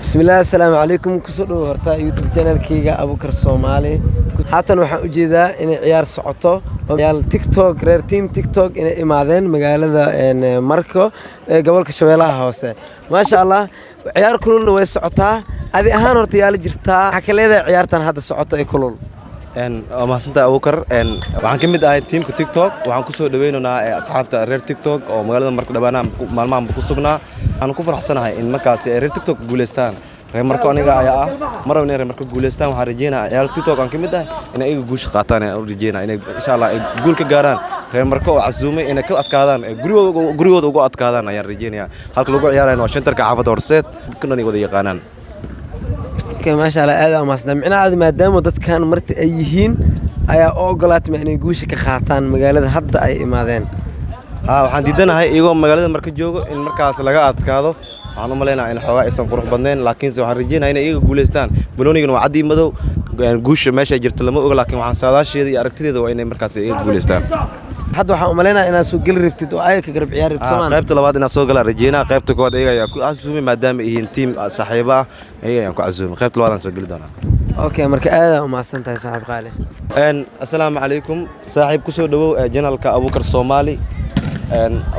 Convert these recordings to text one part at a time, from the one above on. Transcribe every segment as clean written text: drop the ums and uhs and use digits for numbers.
بسم الله السلام عليكم كسودو هرتا يوتيوب channel كيغا أبوكر Soomaali haatan waxaan u jeedaa in ciyaar socoto oo TikTok reer team TikTok in imaadeen magaalada Marko gobolka Shabeellaha Hoose ma sha Allah ciyaar kulul way socotaa adi ahaan horta yaal jirtaa waxa ka leedahay ciyaartan hadda socoto ee kulul ma santa Abukar waxaan kamid ahay teamka TikTok waxaan ku soo dhaweynaynaa asxaabta reer TikTok oo magaalada Marko dhabaana maalmahan ku sugnaa aan ku faraxsanahay in markaas reer TikTok guuleystaan reer Marko aniga ayaa marwaan reer Marko guuleystaan waxaan rajeynayaa ciyaar TikTok aan kamid ahay in ay guush qaataan aan rajeynayaa in insha Allah ay guul ka gaaraan reer Marko oo casuumay in ay ka adkaadaan gurigooda ugu adkaadaan ayaan rajeynayaa halka lagu ciyaarayno waa shantarka xaafadda Horseed dadkuna ay wada yaqaanaan ما شاء الله هذا ما صدق معنا هذا ما دام ودت كان مرت أيهين أي أوجلات معني جوش كخاتان مقالة هدا أي إمادين waxaan diidanahay iyagoo magaalada marka joogo in markaas laga adkaado waxaan u maleynayaa in xogaa aysan qurux badnayn laakiin waxaan rajeynayaa in iyaga guuleystaan banoonigana waa cadii madow guusha meesha jirta lama oga laakiin waxaan saadaasheeda iyo aragtideeda waa inay markaas iyaga guuleystaan hadda waxaan u maleynayaa inaad soo gali rabtid oo ay ka garab ciyaar rabtid Soomaaliya qaybta labaad inaad soo galaa rajeynaa qaybta koowaad iyaga ayaa ku casuumay maadaama ay yihiin team saaxiibo ah iyaga ayaan ku casuumay qaybta labaad aan soo gali doonaa okay marka aad u mahadsan tahay saaxiib qaali assalaamu calaykum saaxiib ku soo dhawow channelka Abukar Soomaali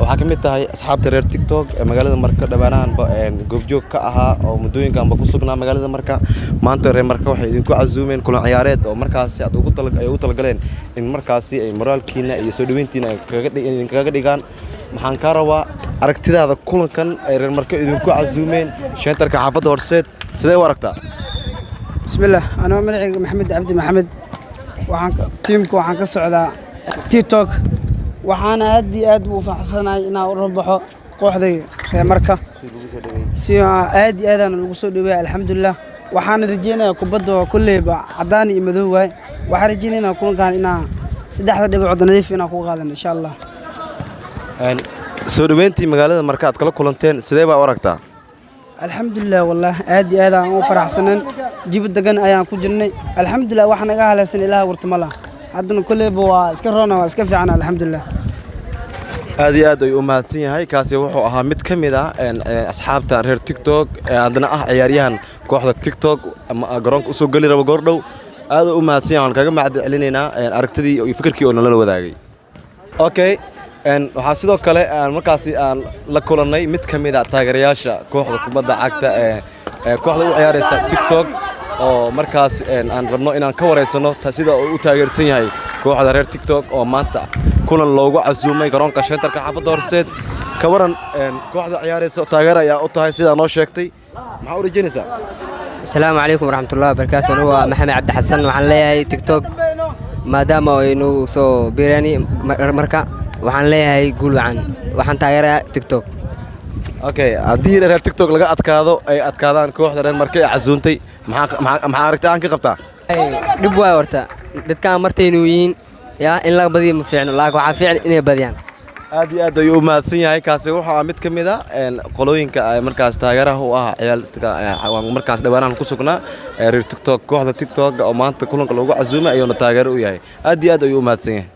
waxaa ka mid tahay asxaabta reer TikTok ee magaalada Marka dhabaanaanba goobjoog ka ahaa oo muddooyinkanba ku sugnaa magaalada Marka maanta reer Marka waxay idinku casuumeen kulan ciyaareed oo markaas aad ugu talagaleen in markaasi ay moraalkiina iyo soo dhaweyntiina kaga dhigaan maxaan ka rabaa aragtidaada kulankan ay reer Marka idinku casuumeen shantarka xaafadda Horseed sidee u aragtaa bismillah ana magacayga Maxamed Cabdi Maxamed waxaan ka socdaa TikTok waxaan aad iyo aad u faraxsanahay inaan u rabaxo kooxday reer Marka si aad iyo aad aan ugu soo dhaweeyay alxamdulillah waxaan rajeynayaa kubadda kulleeba cadaan iyo madow waay waxaan rajeynayaa kulankan inaan saddexda dhibcood nadiif inaan ku qaadano insha Allah soo dhaweyntii magaalada Marka aad kala kulanteen sidee baa u aragtaa alxamdulillah wallah aad iyo aad aan u faraxsanayn jibad dagan ayaan ku jirnay alxamdulillah waxaan naga halaysan ilaaha wartamala haddana kulleeba waa iska roona waa iska fiican alxamdulillah aad iyo aad ay u mahadsan yahay kaasi wuxuu ahaa mid ka mid ah asxaabta reer TikTok haddana ah ciyaaryahan kooxda TikTok garoonka u soo gali rabo goordhow aad u mahadsan yahay waan kaga mahad celinaynaa aragtidii iyo fikirkii oo nala wadaagay okay waxaa sidoo kale markaasi aan la kulannay mid ka mid ah taageerayaasha kooxda kubadda cagta kooxda u ciyaaraysa TikTok oo markaas aan rabno inaan ka wareysano sida uu u taageersan yahay kooxda reer TikTok oo maanta kulan loogu casuumay garoonka shantarka xaafadda Horseed ka waran kooxda ciyaaraysa taageer ayaa u tahay sida noo sheegtay maxaa u rajeynaysaa السلام عليكم ورحمة الله وبركاته أنا هو محمد عبد الحسن وحن ليهاي تيك توك ما دام إنه سو بيراني مركا وحن ليهاي قول وحن تايرة تيك توك okay haddii reer TikTok laga adkaado ay adkaadaan kooxda reer Marka casuuntay maxaa aragtaa aan ka qabtaa dhib waay horta dadkaan martaynu yihiin yaa in laga badiyo ma fiicno laakiin waxaa fiican inay badiyaan aad iyo aad ayuu u mahadsan yahay kaasi wuxuu mid ka mid ah qolooyinka ay markaas taageeraha u ah ciyaalka markaas dhawaanahan ku sugnaa reer TikTok kooxda TikTok oo maanta kulanka loogu casuumay ayuuna taageero u yahay aad iyo aad ayuu u mahadsan yahay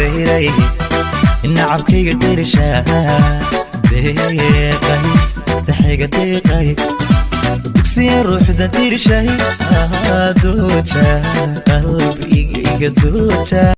ديري نعمكيga dirisha deeqay istaxiga deeqay dugsiga ruuxda dirishay dooja qalbiga iga dooja